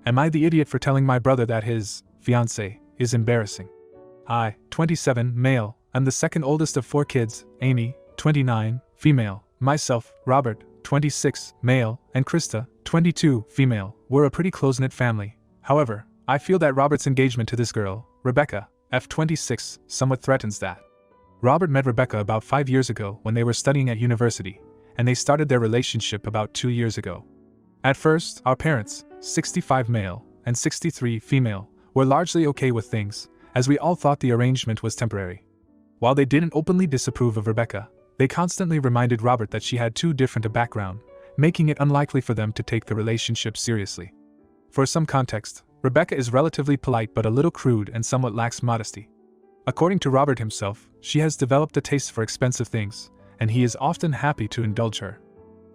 Am I the idiot for telling my brother that his fiancée is embarrassing? I, 27, male, am the second oldest of 4 kids, Amy, 29, female, myself, Robert, 26, male, and Krista, 22, female, were a pretty close-knit family. However, I feel that Robert's engagement to this girl, Rebecca, F26, somewhat threatens that. Robert met Rebecca about 5 years ago when they were studying at university, and they started their relationship about 2 years ago. At first, our parents, 65 male and 63 female, were largely okay with things, as we all thought the arrangement was temporary. While they didn't openly disapprove of Rebecca, they constantly reminded Robert that she had too different a background, making it unlikely for them to take the relationship seriously. For some context, Rebecca is relatively polite but a little crude and somewhat lacks modesty. According to Robert himself, she has developed a taste for expensive things, and he is often happy to indulge her.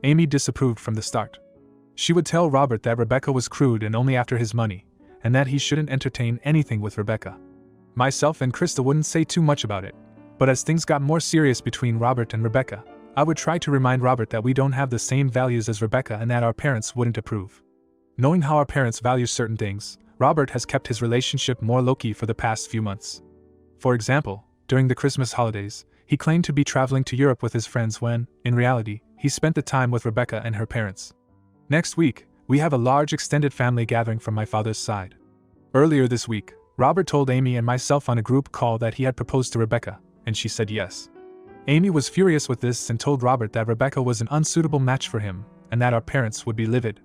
Amy disapproved from the start. She would tell Robert that Rebecca was crude and only after his money, and that he shouldn't entertain anything with Rebecca. Myself and Krista wouldn't say too much about it, but as things got more serious between Robert and Rebecca, I would try to remind Robert that we don't have the same values as Rebecca and that our parents wouldn't approve. Knowing how our parents value certain things, Robert has kept his relationship more low-key for the past few months. For example, during the Christmas holidays, he claimed to be traveling to Europe with his friends when, in reality, he spent the time with Rebecca and her parents. Next week, we have a large extended family gathering from my father's side. Earlier this week, Robert told Amy and myself on a group call that he had proposed to Rebecca, and she said yes. Amy was furious with this and told Robert that Rebecca was an unsuitable match for him, and that our parents would be livid.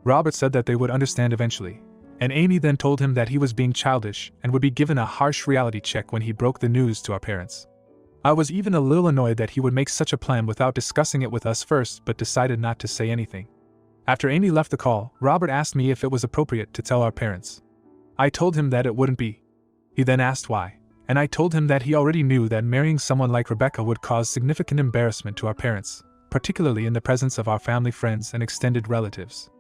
Robert said that they would understand eventually, and Amy then told him that he was being childish and would be given a harsh reality check when he broke the news to our parents. I was even a little annoyed that he would make such a plan without discussing it with us first, but decided not to say anything. After Amy left the call, Robert asked me if it was appropriate to tell our parents. I told him that it wouldn't be. He then asked why, and I told him that he already knew that marrying someone like Rebecca would cause significant embarrassment to our parents, particularly in the presence of our family friends and extended relatives.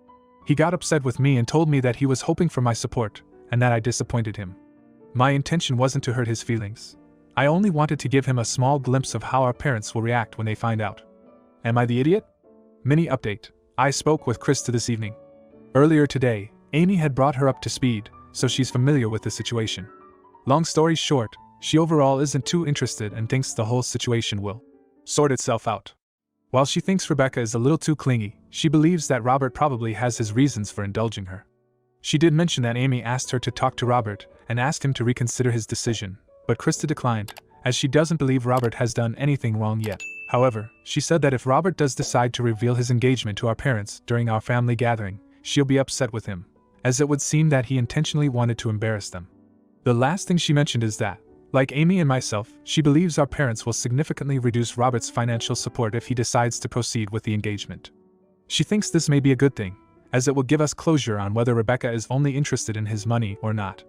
He got upset with me and told me that he was hoping for my support, and that I disappointed him. My intention wasn't to hurt his feelings. I only wanted to give him a small glimpse of how our parents will react when they find out. Am I the idiot? Mini update. I spoke with Krista this evening. Earlier today, Amy had brought her up to speed, so she's familiar with the situation. Long story short, she overall isn't too interested and thinks the whole situation will sort itself out. While she thinks Rebecca is a little too clingy, she believes that Robert probably has his reasons for indulging her. She did mention that Amy asked her to talk to Robert and asked him to reconsider his decision, but Krista declined, as she doesn't believe Robert has done anything wrong yet. However, she said that if Robert does decide to reveal his engagement to our parents during our family gathering, she'll be upset with him, as it would seem that he intentionally wanted to embarrass them. The last thing she mentioned is that, like Amy and myself, she believes our parents will significantly reduce Robert's financial support if he decides to proceed with the engagement. She thinks this may be a good thing, as it will give us closure on whether Rebecca is only interested in his money or not.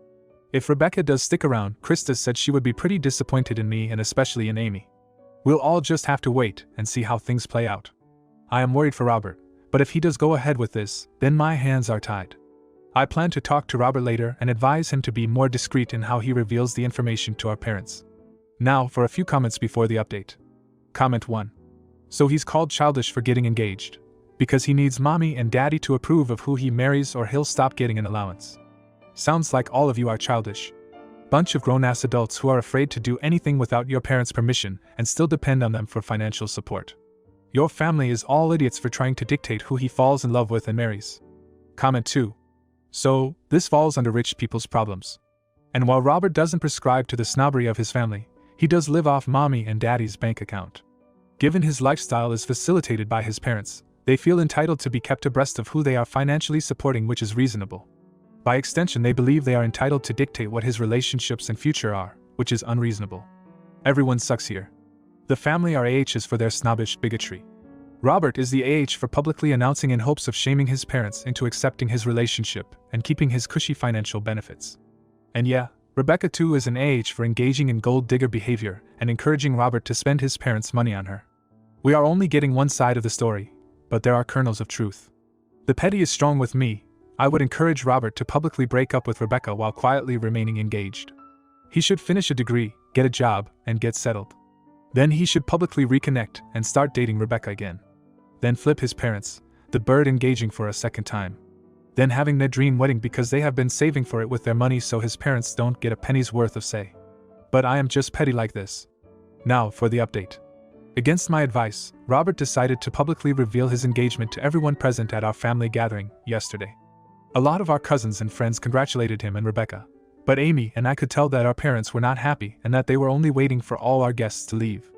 If Rebecca does stick around, Krista said she would be pretty disappointed in me and especially in Amy. We'll all just have to wait and see how things play out. I am worried for Robert, but if he does go ahead with this, then my hands are tied. I plan to talk to Robert later and advise him to be more discreet in how he reveals the information to our parents. Now for a few comments before the update. Comment 1. So he's called childish for getting engaged, because he needs mommy and daddy to approve of who he marries or he'll stop getting an allowance. Sounds like all of you are childish. Bunch of grown-ass adults who are afraid to do anything without your parents' permission and still depend on them for financial support. Your family is all idiots for trying to dictate who he falls in love with and marries. Comment 2. So, this falls under rich people's problems. And while Robert doesn't prescribe to the snobbery of his family, he does live off mommy and daddy's bank account. Given his lifestyle is facilitated by his parents, they feel entitled to be kept abreast of who they are financially supporting, which is reasonable. By extension, they believe they are entitled to dictate what his relationships and future are, which is unreasonable. Everyone sucks here. The family are AHs for their snobbish bigotry. Robert is the AH for publicly announcing in hopes of shaming his parents into accepting his relationship and keeping his cushy financial benefits. And yeah, Rebecca too is an AH for engaging in gold digger behavior and encouraging Robert to spend his parents' money on her. We are only getting one side of the story, but there are kernels of truth. The petty is strong with me. I would encourage Robert to publicly break up with Rebecca while quietly remaining engaged. He should finish a degree, get a job, and get settled. Then he should publicly reconnect and start dating Rebecca again. Then flip his parents, the bird engaging for a second time. then having their dream wedding because they have been saving for it with their money so his parents don't get a penny's worth of say. But I am just petty like this. Now for the update. Against my advice, Robert decided to publicly reveal his engagement to everyone present at our family gathering yesterday. A lot of our cousins and friends congratulated him and Rebecca, but Amy and I could tell that our parents were not happy and that they were only waiting for all our guests to leave.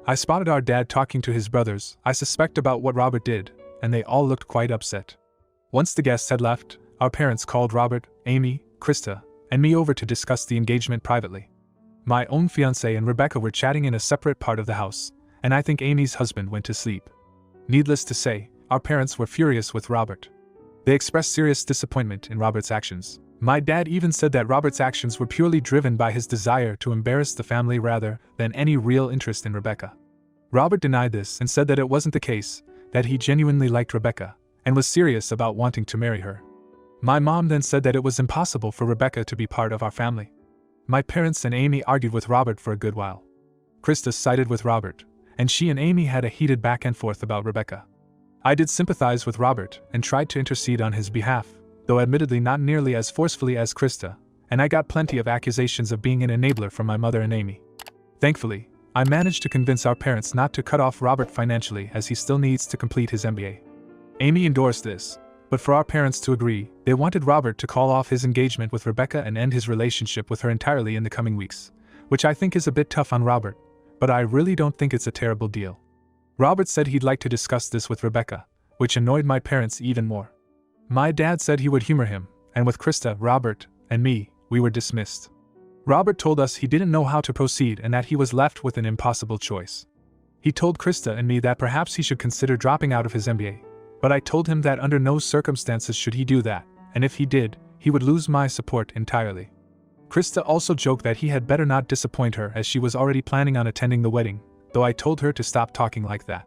I spotted our dad talking to his brothers, I suspect about what Robert did, and they all looked quite upset. Once the guests had left, our parents called Robert, Amy, Krista, and me over to discuss the engagement privately. My own fiancée and Rebecca were chatting in a separate part of the house, and I think Amy's husband went to sleep. Needless to say, our parents were furious with Robert. They expressed serious disappointment in Robert's actions. My dad even said that Robert's actions were purely driven by his desire to embarrass the family rather than any real interest in Rebecca. Robert denied this and said that it wasn't the case, that he genuinely liked Rebecca and was serious about wanting to marry her. My mom then said that it was impossible for Rebecca to be part of our family. My parents and Amy argued with Robert for a good while. Krista sided with Robert, and she and Amy had a heated back and forth about Rebecca. I did sympathize with Robert and tried to intercede on his behalf, though admittedly not nearly as forcefully as Krista, and I got plenty of accusations of being an enabler from my mother and Amy. Thankfully, I managed to convince our parents not to cut off Robert financially as he still needs to complete his MBA. Amy endorsed this, but for our parents to agree, they wanted Robert to call off his engagement with Rebecca and end his relationship with her entirely in the coming weeks, which I think is a bit tough on Robert, but I really don't think it's a terrible deal. Robert said he'd like to discuss this with Rebecca, which annoyed my parents even more. My dad said he would humor him, and with Krista, Robert, and me, we were dismissed. Robert told us he didn't know how to proceed and that he was left with an impossible choice. He told Krista and me that perhaps he should consider dropping out of his MBA, but I told him that under no circumstances should he do that, and if he did, he would lose my support entirely. Krista also joked that he had better not disappoint her as she was already planning on attending the wedding, though I told her to stop talking like that.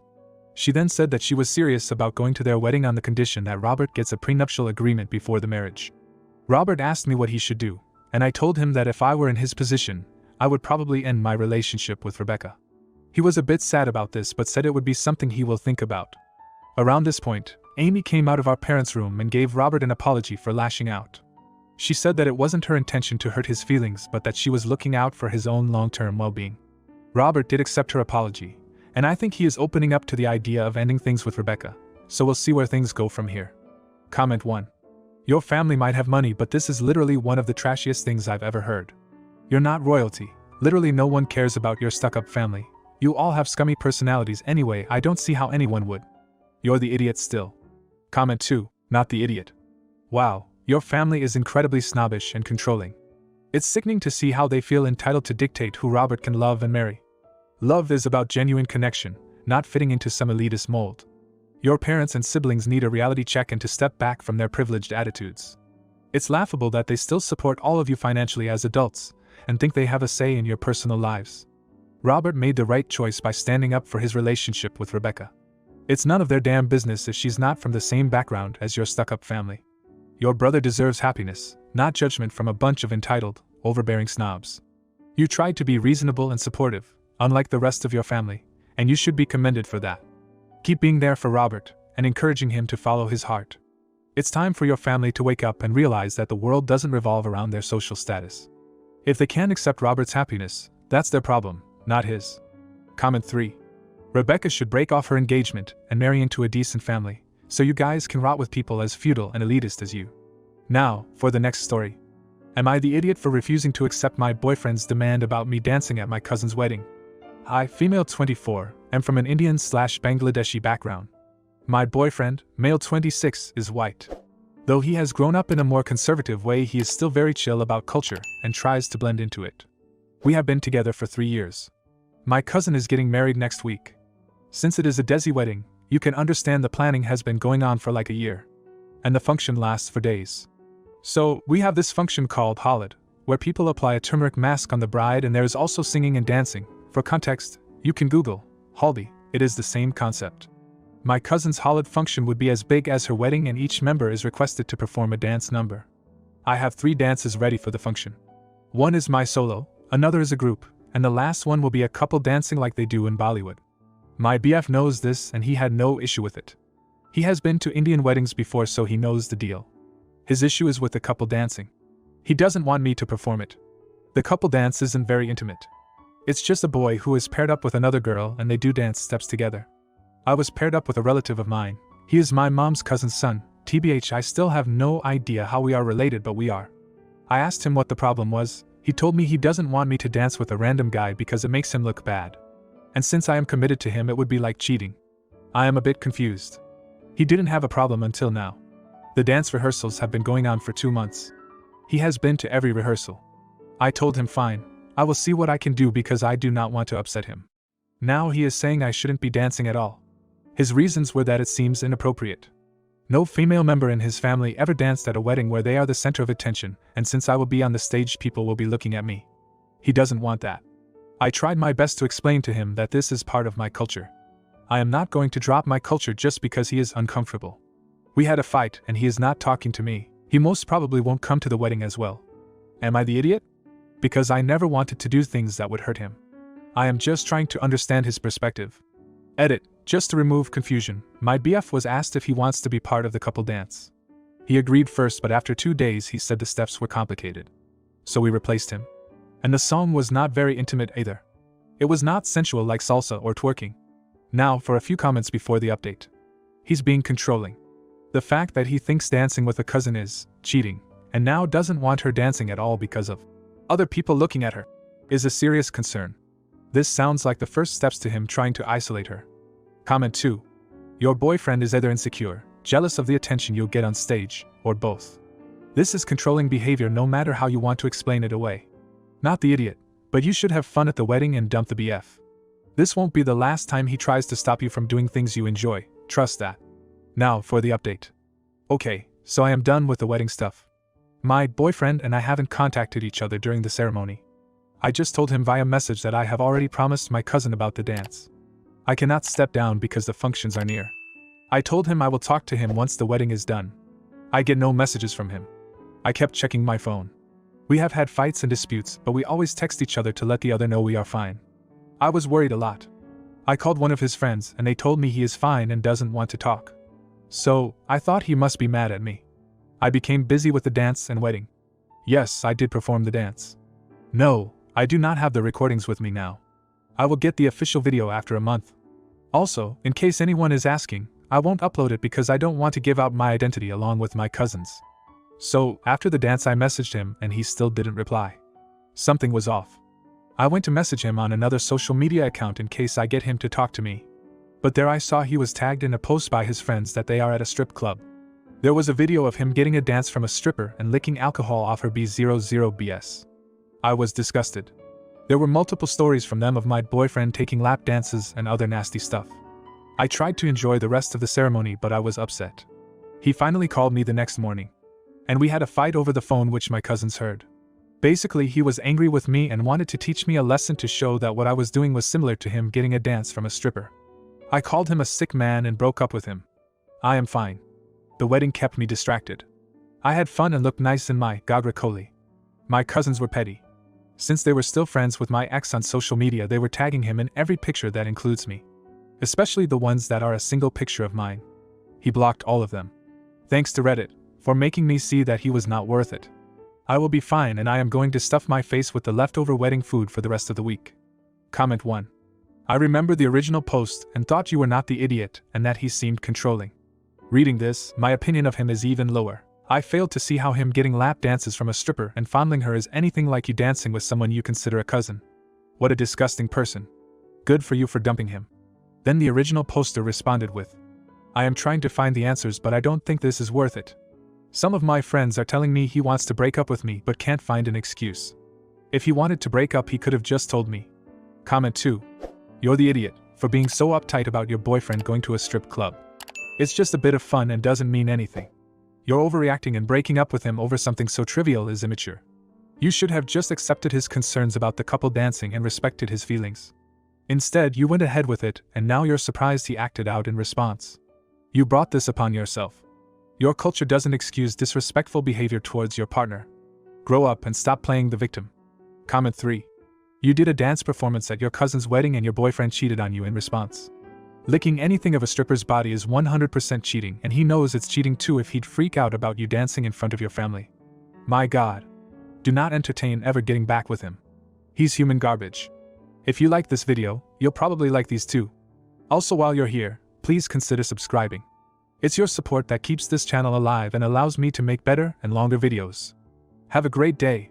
She then said that she was serious about going to their wedding on the condition that Robert gets a prenuptial agreement before the marriage. Robert asked me what he should do, and I told him that if I were in his position, I would probably end my relationship with Rebecca. He was a bit sad about this but said it would be something he will think about. Around this point, Amy came out of our parents' room and gave Robert an apology for lashing out. She said that it wasn't her intention to hurt his feelings but that she was looking out for his own long-term well-being. Robert did accept her apology, and I think he is opening up to the idea of ending things with Rebecca, so we'll see where things go from here. Comment 1. Your family might have money, but this is literally one of the trashiest things I've ever heard. You're not royalty. Literally no one cares about your stuck-up family. You all have scummy personalities anyway, I don't see how anyone would. You're the idiot still. Comment 2. Not the idiot. Wow, your family is incredibly snobbish and controlling. It's sickening to see how they feel entitled to dictate who Robert can love and marry. Love is about genuine connection, not fitting into some elitist mold. Your parents and siblings need a reality check and to step back from their privileged attitudes. It's laughable that they still support all of you financially as adults, and think they have a say in your personal lives. Robert made the right choice by standing up for his relationship with Rebecca. It's none of their damn business if she's not from the same background as your stuck-up family. Your brother deserves happiness, not judgment from a bunch of entitled, overbearing snobs. You tried to be reasonable and supportive, unlike the rest of your family, and you should be commended for that. Keep being there for Robert, and encouraging him to follow his heart. It's time for your family to wake up and realize that the world doesn't revolve around their social status. If they can't accept Robert's happiness, that's their problem, not his. Comment 3. Rebecca should break off her engagement and marry into a decent family, so you guys can rot with people as feudal and elitist as you. Now, for the next story. Am I the idiot for refusing to accept my boyfriend's demand about me dancing at my cousin's wedding? I, female 24, am from an Indian/Bangladeshi background. My boyfriend, male 26, is white. Though he has grown up in a more conservative way, he is still very chill about culture and tries to blend into it. We have been together for 3 years. My cousin is getting married next week. Since it is a Desi wedding, you can understand the planning has been going on for like a year. And the function lasts for days. So, we have this function called Halid, where people apply a turmeric mask on the bride and there is also singing and dancing. For context, you can Google Haldi, it is the same concept. My cousin's Halid function would be as big as her wedding and each member is requested to perform a dance number. I have 3 dances ready for the function. One is my solo, another is a group, and the last one will be a couple dancing like they do in Bollywood. My BF knows this and he had no issue with it. He has been to Indian weddings before, so he knows the deal. His issue is with the couple dancing. He doesn't want me to perform it. The couple dance isn't very intimate. It's just a boy who is paired up with another girl and they do dance steps together. I was paired up with a relative of mine. He is my mom's cousin's son. TBH, I still have no idea how we are related, but we are. I asked him what the problem was. He told me he doesn't want me to dance with a random guy because it makes him look bad. And since I am committed to him, it would be like cheating. I am a bit confused. He didn't have a problem until now. The dance rehearsals have been going on for 2 months. He has been to every rehearsal. I told him fine, I will see what I can do because I do not want to upset him. Now he is saying I shouldn't be dancing at all. His reasons were that it seems inappropriate. No female member in his family ever danced at a wedding where they are the center of attention, and since I will be on the stage, people will be looking at me. He doesn't want that. I tried my best to explain to him that this is part of my culture. I am not going to drop my culture just because he is uncomfortable. We had a fight and he is not talking to me. He most probably won't come to the wedding as well. Am I the idiot? Because I never wanted to do things that would hurt him. I am just trying to understand his perspective. Edit. Just to remove confusion, my BF was asked if he wants to be part of the couple dance. He agreed first, but after 2 days he said the steps were complicated. So we replaced him. And the song was not very intimate either. It was not sensual like salsa or twerking. Now for a few comments before the update. He's being controlling. The fact that he thinks dancing with a cousin is cheating, and now doesn't want her dancing at all because of other people looking at her, is a serious concern. This sounds like the first steps to him trying to isolate her. Comment 2. Your boyfriend is either insecure, jealous of the attention you'll get on stage, or both. This is controlling behavior no matter how you want to explain it away. Not the idiot, but you should have fun at the wedding and dump the BF. This won't be the last time he tries to stop you from doing things you enjoy, trust that. Now for the update. Okay, so I am done with the wedding stuff. My boyfriend and I haven't contacted each other during the ceremony. I just told him via message that I have already promised my cousin about the dance. I cannot step down because the functions are near. I told him I will talk to him once the wedding is done. I get no messages from him. I kept checking my phone. We have had fights and disputes, but we always text each other to let the other know we are fine. I was worried a lot. I called one of his friends and they told me he is fine and doesn't want to talk. So, I thought he must be mad at me. I became busy with the dance and wedding. Yes, I did perform the dance. No, I do not have the recordings with me now. I will get the official video after a month. Also, in case anyone is asking, I won't upload it because I don't want to give out my identity along with my cousins. So, after the dance I messaged him and he still didn't reply. Something was off. I went to message him on another social media account in case I get him to talk to me. But there I saw he was tagged in a post by his friends that they are at a strip club. There was a video of him getting a dance from a stripper and licking alcohol off her B00BS. I was disgusted. There were multiple stories from them of my boyfriend taking lap dances and other nasty stuff. I tried to enjoy the rest of the ceremony, but I was upset. He finally called me the next morning. And we had a fight over the phone, which my cousins heard. Basically, he was angry with me and wanted to teach me a lesson to show that what I was doing was similar to him getting a dance from a stripper. I called him a sick man and broke up with him. I am fine. The wedding kept me distracted. I had fun and looked nice in my Gagra Koli. My cousins were petty. Since they were still friends with my ex on social media, they were tagging him in every picture that includes me. Especially the ones that are a single picture of mine. He blocked all of them. Thanks to Reddit, for making me see that he was not worth it. I will be fine and I am going to stuff my face with the leftover wedding food for the rest of the week. Comment 1. I remember the original post and thought you were not the idiot and that he seemed controlling. Reading this, my opinion of him is even lower. I failed to see how him getting lap dances from a stripper and fondling her is anything like you dancing with someone you consider a cousin. What a disgusting person. Good for you for dumping him. Then the original poster responded with, I am trying to find the answers, but I don't think this is worth it. Some of my friends are telling me he wants to break up with me but can't find an excuse. If he wanted to break up, he could have just told me. Comment 2. You're the idiot for being so uptight about your boyfriend going to a strip club. It's just a bit of fun and doesn't mean anything. You're overreacting, and breaking up with him over something so trivial is immature. You should have just accepted his concerns about the couple dancing and respected his feelings. Instead, you went ahead with it, and now you're surprised he acted out in response. You brought this upon yourself. Your culture doesn't excuse disrespectful behavior towards your partner. Grow up and stop playing the victim. Comment 3. You did a dance performance at your cousin's wedding and your boyfriend cheated on you in response. Licking anything of a stripper's body is 100% cheating, and he knows it's cheating too if he'd freak out about you dancing in front of your family. My God. Do not entertain ever getting back with him. He's human garbage. If you like this video, you'll probably like these too. Also, while you're here, please consider subscribing. It's your support that keeps this channel alive and allows me to make better and longer videos. Have a great day.